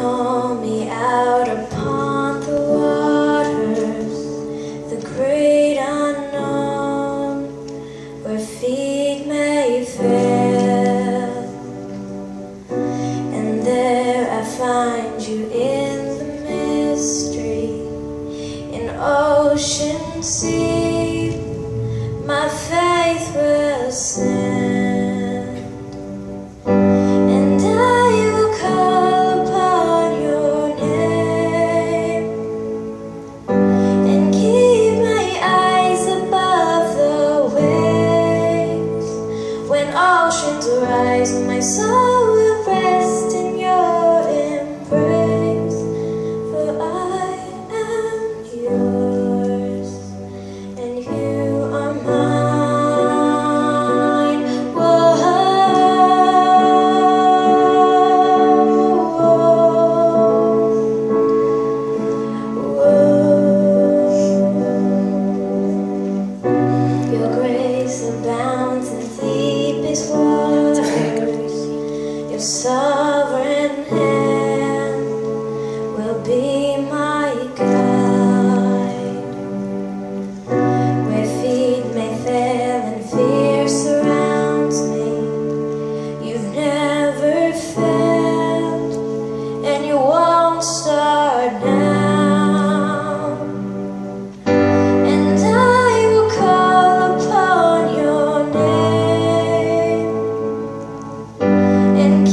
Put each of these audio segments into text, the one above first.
call me out upon the waters, the great unknown, where feet may fail. And there I find you in the mystery, in ocean sea, my faith will stand. Oceans rise, and my soul will rest in your embrace, for I am yours, and you are mine. Whoa, whoa. Your grace abounds in waters, your sovereign hand will be my guide. Where feet may fail and fear surrounds me, you've never failed, and you won't start now.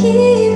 Keep